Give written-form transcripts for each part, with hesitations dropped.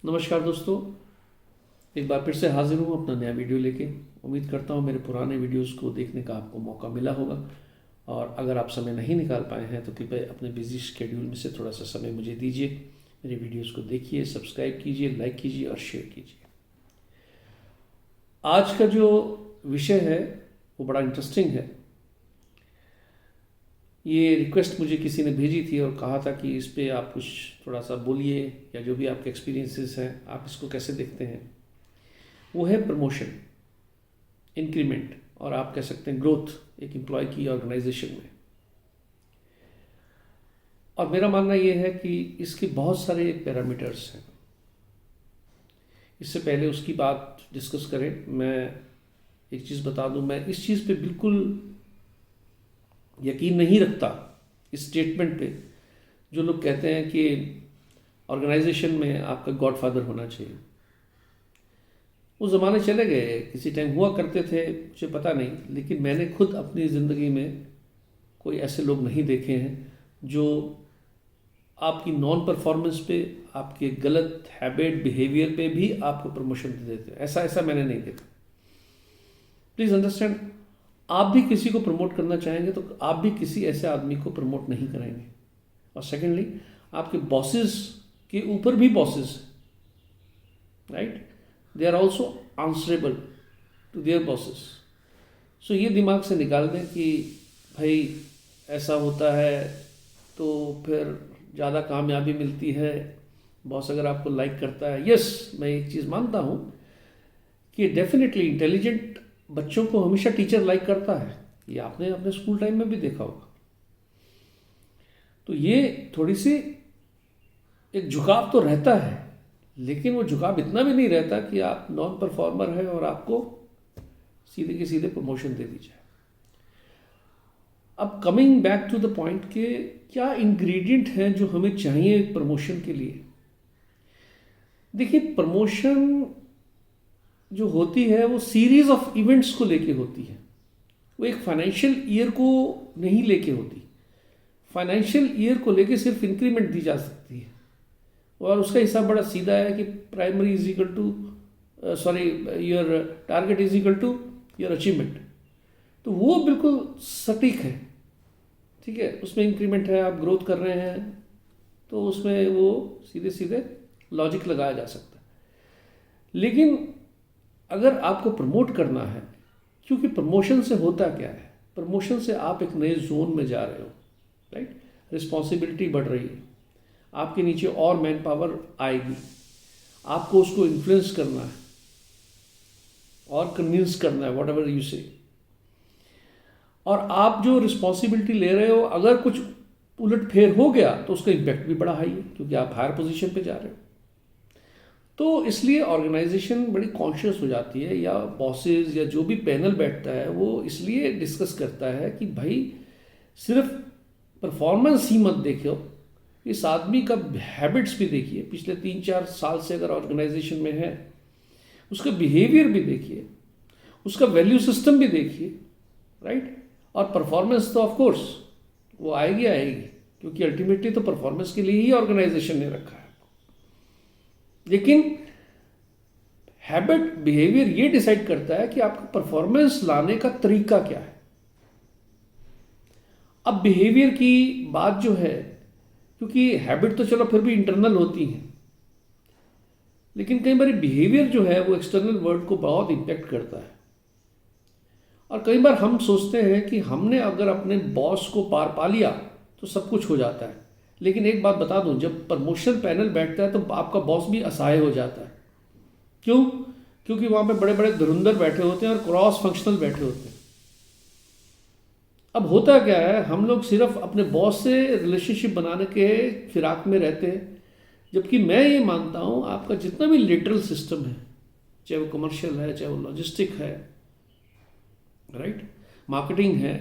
नमस्कार दोस्तों, एक बार फिर से हाजिर हूँ अपना नया वीडियो लेके। उम्मीद करता हूँ मेरे पुराने वीडियोस को देखने का आपको मौका मिला होगा, और अगर आप समय नहीं निकाल पाए हैं तो कृपया अपने बिजी शेड्यूल में से थोड़ा सा समय मुझे दीजिए। मेरे वीडियोस को देखिए, सब्सक्राइब कीजिए, लाइक कीजिए और शेयर कीजिए। आज का जो विषय है वो बड़ा इंटरेस्टिंग है। ये रिक्वेस्ट मुझे किसी ने भेजी थी और कहा था कि इस पे आप कुछ थोड़ा सा बोलिए, या जो भी आपके एक्सपीरियंसेस हैं आप इसको कैसे देखते हैं। वो है प्रमोशन, इंक्रीमेंट, और आप कह सकते हैं ग्रोथ एक एम्प्लॉय की ऑर्गेनाइजेशन में। और मेरा मानना ये है कि इसके बहुत सारे पैरामीटर्स हैं। इससे पहले उसकी बात डिस्कस करें, मैं एक चीज़ बता दूं, मैं इस चीज़ पे बिल्कुल यकीन नहीं रखता, इस स्टेटमेंट पे जो लोग कहते हैं कि ऑर्गेनाइजेशन में आपका गॉडफादर होना चाहिए। वो ज़माने चले गए, किसी टाइम हुआ करते थे, मुझे पता नहीं, लेकिन मैंने खुद अपनी ज़िंदगी में कोई ऐसे लोग नहीं देखे हैं जो आपकी नॉन परफॉर्मेंस पे, आपके गलत हैबिट बिहेवियर पे भी आपको प्रमोशन दे देते हैं। ऐसा मैंने नहीं देखा। प्लीज़ अंडरस्टैंड, आप भी किसी को प्रमोट करना चाहेंगे तो आप भी किसी ऐसे आदमी को प्रमोट नहीं करेंगे। और सेकेंडली, आपके बॉसेस के ऊपर भी bosses, right, they are also answerable to their bosses. So ये दिमाग से निकाल दें कि भाई ऐसा होता है तो फिर ज़्यादा कामयाबी मिलती है, बॉस अगर आपको लाइक करता है। यस, मैं एक चीज़ मानता हूँ कि डेफिनेटली इंटेलिजेंट बच्चों को हमेशा टीचर लाइक करता है। ये आपने अपने स्कूल टाइम में भी देखा होगा। तो ये थोड़ी सी एक झुकाव तो रहता है, लेकिन वो झुकाव इतना भी नहीं रहता कि आप नॉन परफॉर्मर है और आपको सीधे के सीधे प्रमोशन दे दी जाए। अब coming back to the point के क्या इंग्रेडिएंट हैं जो हमें चाहिए प्रमोशन के लिए। देखिए, प्रमोशन जो होती है वो सीरीज ऑफ इवेंट्स को लेके होती है। वो एक फाइनेंशियल ईयर को नहीं लेके होती। फाइनेंशियल ईयर को लेके सिर्फ इंक्रीमेंट दी जा सकती है, और उसका हिसाब बड़ा सीधा है कि primary is equal to your target is equal to your achievement. तो वो बिल्कुल सटीक है, ठीक है। उसमें इंक्रीमेंट है, आप ग्रोथ कर रहे हैं, तो उसमें वो सीधे सीधे लॉजिक लगाया जा सकता है। लेकिन अगर आपको प्रमोट करना है, क्योंकि प्रमोशन से होता क्या है, प्रमोशन से आप एक नए जोन में जा रहे हो, राइट। रिस्पॉन्सिबिलिटी बढ़ रही है, आपके नीचे और मैन पावर आएगी, आपको उसको इन्फ्लुएंस करना है और कन्विंस करना है, व्हाट एवर यू से। और आप जो रिस्पॉन्सिबिलिटी ले रहे हो, अगर कुछ उलट फेर हो गया तो उसका इम्पैक्ट भी बड़ा हाई है, क्योंकि आप हायर पोजीशन पे जा रहे हो। तो इसलिए ऑर्गेनाइजेशन बड़ी कॉन्शियस हो जाती है, या बॉसेस या जो भी पैनल बैठता है वो इसलिए डिस्कस करता है कि भाई सिर्फ परफॉर्मेंस ही मत देखो, इस आदमी का हैबिट्स भी देखिए। पिछले 3-4 साल से अगर ऑर्गेनाइजेशन में है, उसका बिहेवियर भी देखिए, उसका वैल्यू सिस्टम भी देखिए, राइट। और परफॉर्मेंस तो ऑफ कोर्स वो आएगी, क्योंकि अल्टीमेटली तो परफॉर्मेंस के लिए ही ऑर्गेनाइजेशन ने रखा है। लेकिन हैबिट बिहेवियर ये डिसाइड करता है कि आपका परफॉर्मेंस लाने का तरीका क्या है। अब बिहेवियर की बात जो है, क्योंकि हैबिट तो चलो फिर भी इंटरनल होती है, लेकिन कई बार बिहेवियर जो है वो एक्सटर्नल वर्ल्ड को बहुत इंपैक्ट करता है। और कई बार हम सोचते हैं कि हमने अगर अपने बॉस को पार पा लिया तो सब कुछ हो जाता है। लेकिन एक बात बता दूं, जब प्रमोशन पैनल बैठता है तो आपका बॉस भी असहाय हो जाता है। क्यों? क्योंकि वहां पे बड़े बड़े धुरंधर बैठे होते हैं और क्रॉस फंक्शनल बैठे होते हैं। अब होता क्या है, हम लोग सिर्फ अपने बॉस से रिलेशनशिप बनाने के फिराक में रहते हैं, जबकि मैं ये मानता हूं आपका जितना भी लिटरल सिस्टम है, चाहे वो कमर्शियल है, चाहे वो लॉजिस्टिक है, राइट, मार्केटिंग है,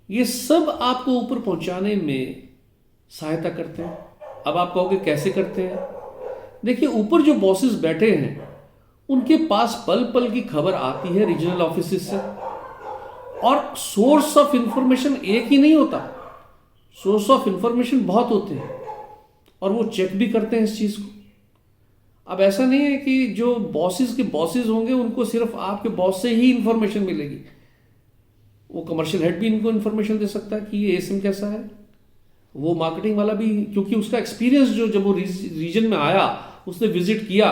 ये सब आपको ऊपर पहुंचाने में सहायता करते हैं। अब आप कहोगे कैसे करते हैं? देखिए, ऊपर जो बॉसेस बैठे हैं उनके पास पल पल की खबर आती है रीजनल ऑफिस से, और सोर्स ऑफ इंफॉर्मेशन एक ही नहीं होता, सोर्स ऑफ इंफॉर्मेशन बहुत होते हैं, और वो चेक भी करते हैं इस चीज़ को। अब ऐसा नहीं है कि जो बॉसेस के बॉसेस होंगे उनको सिर्फ आपके बॉस से ही इंफॉर्मेशन मिलेगी, वो कमर्शियल हेड भी इनको इंफॉर्मेशन दे सकता है कि ये एसएम कैसा है, वो मार्केटिंग वाला भी, क्योंकि उसका एक्सपीरियंस जो जब वो रीजन में आया, उसने विजिट किया,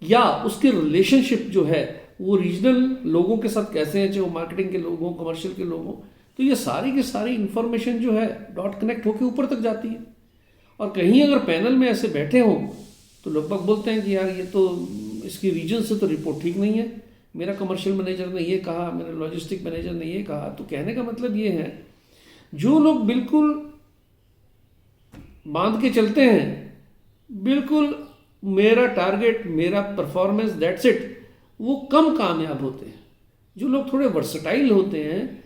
या उसके रिलेशनशिप जो है वो रीजनल लोगों के साथ कैसे हैं, चाहे वो मार्केटिंग के लोग हों, कमर्शियल के लोग हों, तो ये सारी की सारी इंफॉर्मेशन जो है डॉट कनेक्ट होकर ऊपर तक जाती है। और कहीं अगर पैनल में ऐसे बैठे हों तो लगभग बोलते हैं कि यार ये तो इसकी रीजन से तो रिपोर्ट ठीक नहीं है, मेरा कमर्शियल मैनेजर ने ये कहा, मेरा लॉजिस्टिक मैनेजर ने ये कहा। तो कहने का मतलब ये है, जो लोग बिल्कुल बांध के चलते हैं, बिल्कुल मेरा टारगेट, मेरा परफॉर्मेंस, दैट्स इट, वो कम कामयाब होते हैं। जो लोग थोड़े वर्सटाइल होते हैं,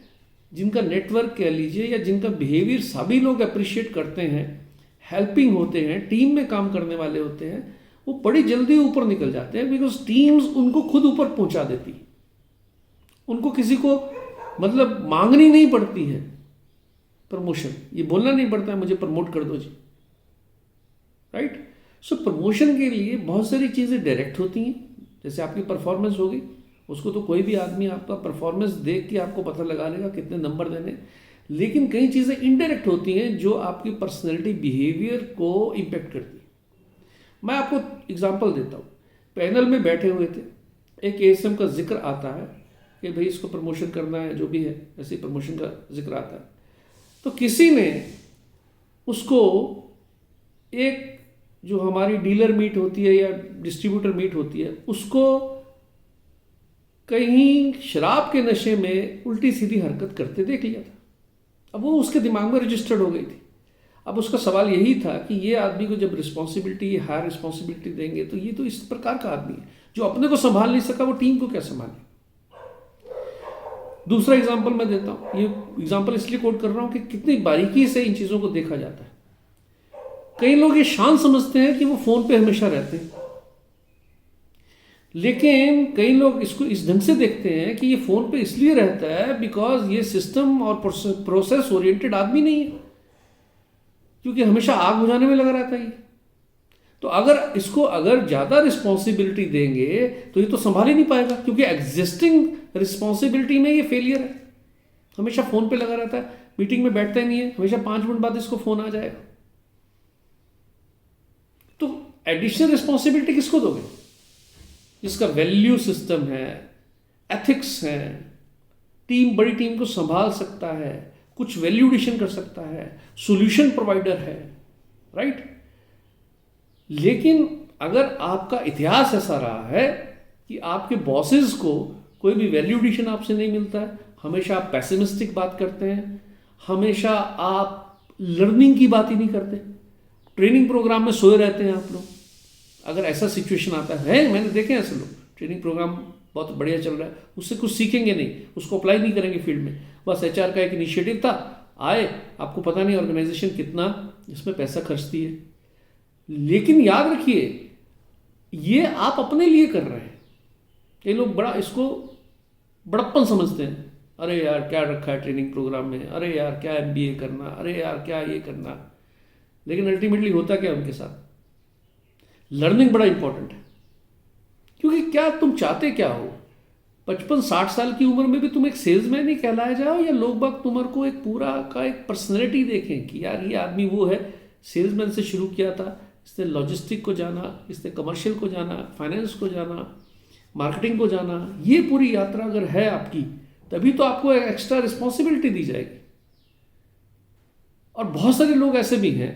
जिनका नेटवर्क कह लीजिए या जिनका बिहेवियर सभी लोग अप्रिशिएट करते हैं, हेल्पिंग होते हैं, टीम में काम करने वाले होते हैं, वो बड़ी जल्दी ऊपर निकल जाते हैं, बिकॉज टीम्स उनको खुद ऊपर पहुंचा देती, उनको किसी को मतलब मांगनी नहीं पड़ती है प्रमोशन, ये बोलना नहीं पड़ता है मुझे प्रमोट कर दो जी, राइट। सो प्रमोशन के लिए बहुत सारी चीज़ें डायरेक्ट होती हैं, जैसे आपकी परफॉर्मेंस होगी, उसको तो कोई भी आदमी आपका परफॉर्मेंस देख के आपको पता लगा लेगा कितने नंबर देने। लेकिन कई चीज़ें इनडायरेक्ट होती हैं जो आपकी पर्सनैलिटी, बिहेवियर को इम्पेक्ट करती है। मैं आपको एग्जांपल देता हूँ। पैनल में बैठे हुए थे, एक एएसएम का जिक्र आता है कि भाई इसको प्रमोशन करना है, जो भी है, ऐसे प्रमोशन का जिक्र आता है। तो किसी ने उसको एक जो हमारी डीलर मीट होती है या डिस्ट्रीब्यूटर मीट होती है, उसको कहीं शराब के नशे में उल्टी सीधी हरकत करते देख लिया था। अब वो उसके दिमाग में रजिस्टर्ड हो गई थी। अब उसका सवाल यही था कि ये आदमी को जब रिस्पॉन्सिबिलिटी, हायर रिस्पॉन्सिबिलिटी देंगे तो ये तो इस प्रकार का आदमी है जो अपने को संभाल नहीं सका, वो टीम को क्या संभाले। दूसरा एग्जाम्पल मैं देता हूँ, ये एग्जाम्पल इसलिए कोट कर रहा हूँ कि कितनी बारीकी से इन चीज़ों को देखा जाता है। कई लोग ये शान समझते हैं कि वो फोन पे हमेशा रहते हैं, लेकिन कई लोग इसको इस ढंग से देखते हैं कि ये फोन पे इसलिए रहता है बिकॉज ये सिस्टम और प्रोसेस ओरिएंटेड आदमी नहीं है, क्योंकि हमेशा आग बुझाने में लगा रहता है। तो अगर इसको अगर ज़्यादा रिस्पॉन्सिबिलिटी देंगे तो ये तो संभाल ही नहीं पाएगा, क्योंकि एग्जिस्टिंग रिस्पॉन्सिबिलिटी में ये फेलियर है। हमेशा फ़ोन पे लगा रहता है, मीटिंग में बैठता ही नहीं है, हमेशा 5 मिनट बाद इसको फ़ोन आ जाएगा। तो एडिशनल रिस्पॉन्सिबिलिटी किसको दोगे? जिसका वैल्यू सिस्टम है, एथिक्स है, टीम, बड़ी टीम को संभाल सकता है, कुछ वैल्यू एडिशन कर सकता है, सॉल्यूशन प्रोवाइडर है, राइट। लेकिन अगर आपका इतिहास ऐसा रहा है कि आपके बॉसेस को कोई भी वैल्यू एडिशन आपसे नहीं मिलता है, हमेशा आप पैसिमिस्टिक बात करते हैं, हमेशा आप लर्निंग की बात ही नहीं करते, ट्रेनिंग प्रोग्राम में सोए रहते हैं आप लोग। अगर ऐसा सिचुएशन आता है, मैंने देखे ऐसे लोग, ट्रेनिंग प्रोग्राम बहुत बढ़िया चल रहा है, उससे कुछ सीखेंगे नहीं, उसको अप्लाई नहीं करेंगे फील्ड में, बस एचआर का एक इनिशिएटिव था, आए, आपको पता नहीं ऑर्गेनाइजेशन कितना इसमें पैसा खर्चती है। लेकिन याद रखिए, ये आप अपने लिए कर रहे हैं। ये लोग बड़ा इसको बड़प्पन समझते हैं, अरे यार क्या रखा है ट्रेनिंग प्रोग्राम में, अरे यार क्या एमबीए करना, अरे यार क्या ये करना। लेकिन अल्टीमेटली होता क्या उनके साथ? लर्निंग बड़ा इंपॉर्टेंट है, क्योंकि क्या तुम चाहते क्या हो? 55-60 साल की उम्र में भी तुम एक सेल्समैन ही कहलाया जाओ, या लोग बाग तुम्हारे को एक पूरा का एक पर्सनैलिटी देखें कि यार ये आदमी वो है, सेल्समैन से शुरू किया था, इसने लॉजिस्टिक को जाना, इसने कमर्शियल को जाना, फाइनेंस को जाना, मार्केटिंग को जाना। ये पूरी यात्रा अगर है आपकी, तभी तो आपको एक एक्स्ट्रा रिस्पॉन्सिबिलिटी दी जाएगी। और बहुत सारे लोग ऐसे भी हैं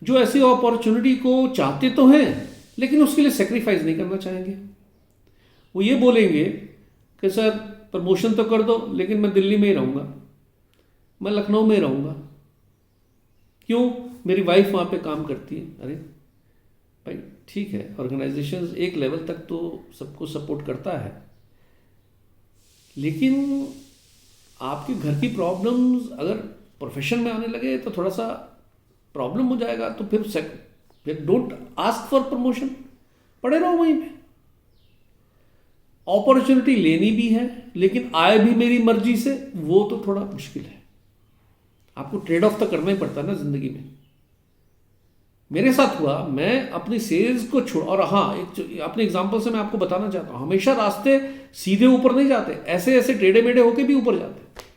जो ऐसी अपॉर्चुनिटी को चाहते तो हैं, लेकिन उसके लिए सेक्रीफाइस नहीं करना चाहेंगे। वो ये बोलेंगे कि सर प्रमोशन तो कर दो, लेकिन मैं दिल्ली में ही रहूँगा, मैं लखनऊ में ही रहूँगा। क्यों? मेरी वाइफ वहाँ पे काम करती है। अरे भाई ठीक है, ऑर्गेनाइजेशन एक लेवल तक तो सबको सपोर्ट करता है, लेकिन आपके घर की प्रॉब्लम्स अगर प्रोफेशन में आने लगे तो थोड़ा सा प्रॉब्लम हो जाएगा। तो फिर डोंट आस्क फॉर प्रमोशन, पड़े रहो वहीं पे। अपॉर्चुनिटी लेनी भी है, लेकिन आए भी मेरी मर्जी से, वो तो थोड़ा मुश्किल है। आपको ट्रेड ऑफ तो करना ही पड़ता है ना जिंदगी में। मेरे साथ हुआ, मैं अपनी सेल्स को छोड़, और हाँ एक अपने एग्जांपल से मैं आपको बताना चाहता हूँ, हमेशा रास्ते सीधे ऊपर नहीं जाते, ऐसे ऐसे टेढ़े मेढ़े होके भी ऊपर जाते।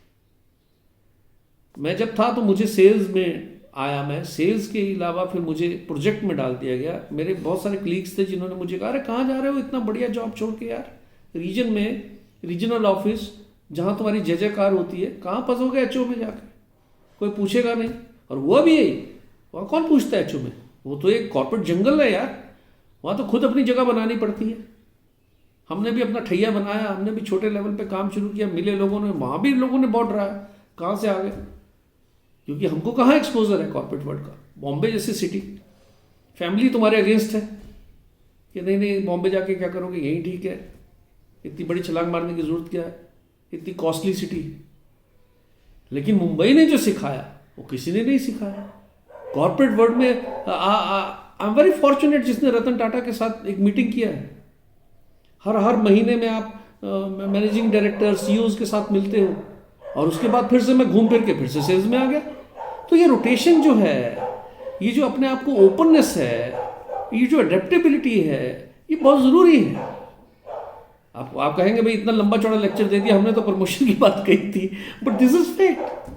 मैं जब था तो मुझे सेल्स में आया, मैं सेल्स के अलावा फिर मुझे प्रोजेक्ट में डाल दिया गया। मेरे बहुत सारे कलीग्स थे जिन्होंने मुझे कहा, अरे कहाँ जा रहे हो इतना बढ़िया जॉब छोड़ के यार, रीजन में रीजनल ऑफिस जहाँ तुम्हारी जय जयकार होती है, कहाँ फंसोगे एचओ में जाकर, कोई पूछेगा नहीं। और हुआ भी यही, वहाँ कौन पूछता है एचओ में, वो तो एक कॉर्पोरेट जंगल है यार, वहाँ तो खुद अपनी जगह बनानी पड़ती है। हमने भी अपना ठैया बनाया, हमने भी छोटे लेवल पे काम शुरू किया, मिले लोगों ने, वहाँ भी लोगों ने बहुत डराया कहाँ से आ गए, क्योंकि हमको कहाँ एक्सपोजर है कॉर्पोरेट वर्ल्ड का। बॉम्बे जैसी सिटी, फैमिली तुम्हारे अगेंस्ट है कि नहीं नहीं बॉम्बे जाके क्या करोगे, यही ठीक है, इतनी बड़ी छलांग मारने की जरूरत क्या है, इतनी कॉस्टली सिटी। लेकिन मुंबई ने जो सिखाया वो किसी ने नहीं सिखाया कॉर्पोरेट वर्ल्ड में। आई एम वेरी फॉर्चुनेट जिसने रतन टाटा के साथ एक मीटिंग किया है। हर महीने में आप मैनेजिंग डायरेक्टर सीईओज के साथ मिलते हो, और उसके बाद फिर से मैं घूम फिर के फिर से सेल्स में आ गया। तो ये रोटेशन जो है, ये जो अपने आप को ओपननेस है, ये जो अडेप्टेबिलिटी है, ये बहुत ज़रूरी है। आप कहेंगे भाई इतना लंबा चौड़ा लेक्चर दे दिया, हमने तो प्रमोशन की बात कही थी, बट दिस इज फैक्ट।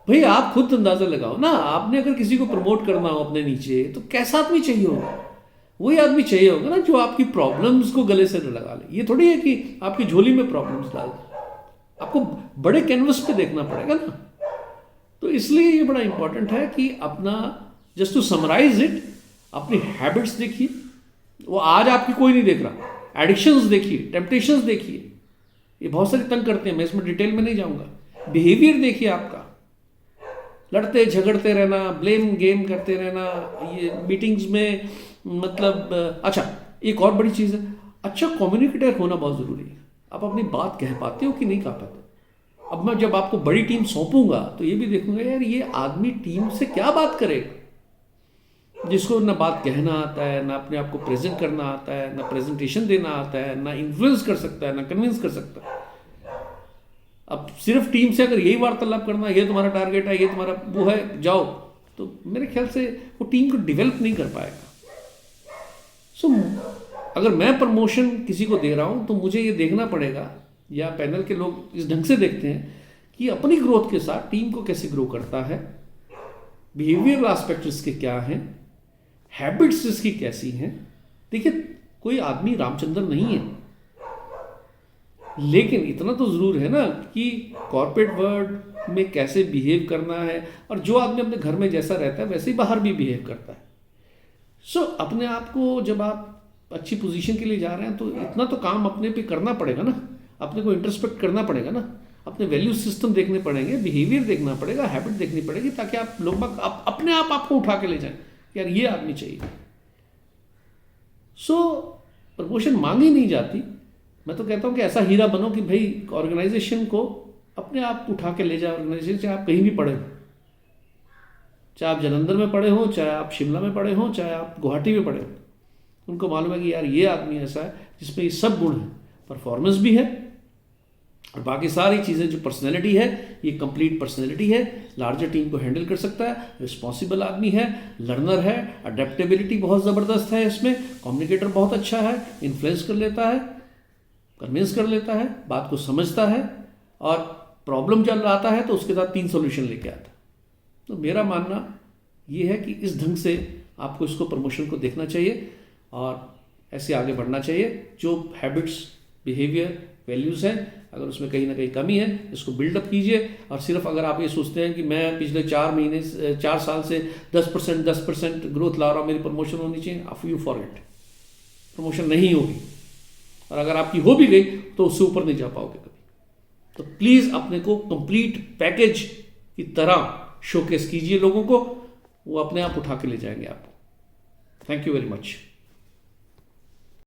भाई आप खुद अंदाजा लगाओ ना, आपने अगर किसी को प्रमोट करना हो अपने नीचे तो कैसा आदमी चाहिए होगा, वही आदमी चाहिए होगा ना जो आपकी प्रॉब्लम्स को गले से न लगा ले। ये थोड़ी है कि आपकी झोली में प्रॉब्लम्स डाल दे, आपको बड़े कैनवस पे देखना पड़ेगा ना। तो इसलिए ये बड़ा इंपॉर्टेंट है कि अपना, जस्ट टू समराइज इट, अपनी हैबिट्स देखिए, वो आज आपकी कोई नहीं देख रहा। एडिक्शंस देखिए, टेम्पटेशंस देखिए, ये बहुत सारे तंग करते हैं, मैं इसमें डिटेल में नहीं जाऊंगा। बिहेवियर देखिए आपका, लड़ते झगड़ते रहना, ब्लेम गेम करते रहना, ये मीटिंग्स में, मतलब अच्छा एक और बड़ी चीज़ है, अच्छा कम्युनिकेटर होना बहुत ज़रूरी है। आप अपनी बात कह पाते हो कि नहीं कह पाते। अब मैं जब आपको बड़ी टीम सौंपूंगा तो ये भी देखूंगा यार ये आदमी टीम से क्या बात करेगा, जिसको ना बात कहना आता है, ना अपने आप को प्रेजेंट करना आता है, ना प्रेजेंटेशन देना आता है, ना इन्फ्लुएंस कर सकता है, ना कन्विंस कर सकता है। अब सिर्फ टीम से अगर यही वार्तालाप करना, ये तुम्हारा टारगेट है, ये तुम्हारा वो है, जाओ, तो मेरे ख्याल से वो टीम को डेवलप नहीं कर पाएगा। सो अगर मैं प्रमोशन किसी को दे रहा हूं तो मुझे ये देखना पड़ेगा, या पैनल के लोग इस ढंग से देखते हैं कि अपनी ग्रोथ के साथ टीम को कैसे ग्रो करता है, बिहेवियरल एस्पेक्ट इसके क्या हैं, हैबिट्स इसकी कैसी हैं। देखिए कोई आदमी रामचंद्र नहीं है, लेकिन इतना तो जरूर है ना कि कॉर्पोरेट वर्ल्ड में कैसे बिहेव करना है, और जो आदमी अपने घर में जैसा रहता है वैसे ही बाहर भी बिहेव करता है। सो अपने आप को, जब आप अच्छी पोजीशन के लिए जा रहे हैं तो इतना तो काम अपने पे करना पड़ेगा ना, अपने को इंट्रोस्पेक्ट करना पड़ेगा ना, अपने वैल्यू सिस्टम देखने पड़ेंगे, बिहेवियर देखना पड़ेगा, हैबिट देखनी पड़ेगी, ताकि आप लोग अपने आप आपको उठा के ले जाएं, यार ये आदमी चाहिए। सो प्रमोशन मांगी नहीं जाती, मैं तो कहता हूं कि ऐसा हीरा बनो कि भाई ऑर्गेनाइजेशन को अपने आप उठा के ले जाए। ऑर्गेनाइजेशन चाहे आप कहीं भी पढ़े हो, चाहे आप जालंधर में पढ़े हो, चाहे आप शिमला में पढ़े हो, चाहे आप गुवाहाटी में पढ़े हो, उनको मालूम है कि यार ये आदमी ऐसा है जिसमें ये सब गुण है, परफॉर्मेंस भी है और बाकी सारी चीज़ें, जो पर्सनैलिटी है ये कंप्लीट पर्सनैलिटी है, लार्जर टीम को हैंडल कर सकता है, रिस्पॉन्सिबल आदमी है, लर्नर है, अडेप्टेबिलिटी बहुत ज़बरदस्त है इसमें, कम्युनिकेटर बहुत अच्छा है, इन्फ्लुएंस कर लेता है, कन्विंस कर लेता है, बात को समझता है, और प्रॉब्लम जब आता है तो उसके साथ 3 सॉल्यूशन लेके आता है। तो मेरा मानना ये है कि इस ढंग से आपको इसको प्रमोशन को देखना चाहिए और ऐसे आगे बढ़ना चाहिए। जो हैबिट्स, बिहेवियर, वैल्यूज़ हैं, अगर उसमें कहीं ना कहीं कमी है इसको बिल्डअप कीजिए। और सिर्फ अगर आप ये सोचते हैं कि मैं पिछले 4 साल से 10% ग्रोथ ला रहा हूँ, मेरी प्रमोशन होनी चाहिए, आप यू फॉरगेट, प्रमोशन नहीं होगी, और अगर आपकी हो भी गई तो उससे ऊपर नहीं जा पाओगे कभी। तो प्लीज़ अपने को कंप्लीट पैकेज की तरह शोकेस कीजिए लोगों को, वो अपने आप उठा के ले जाएंगे आपको। Thank you very much.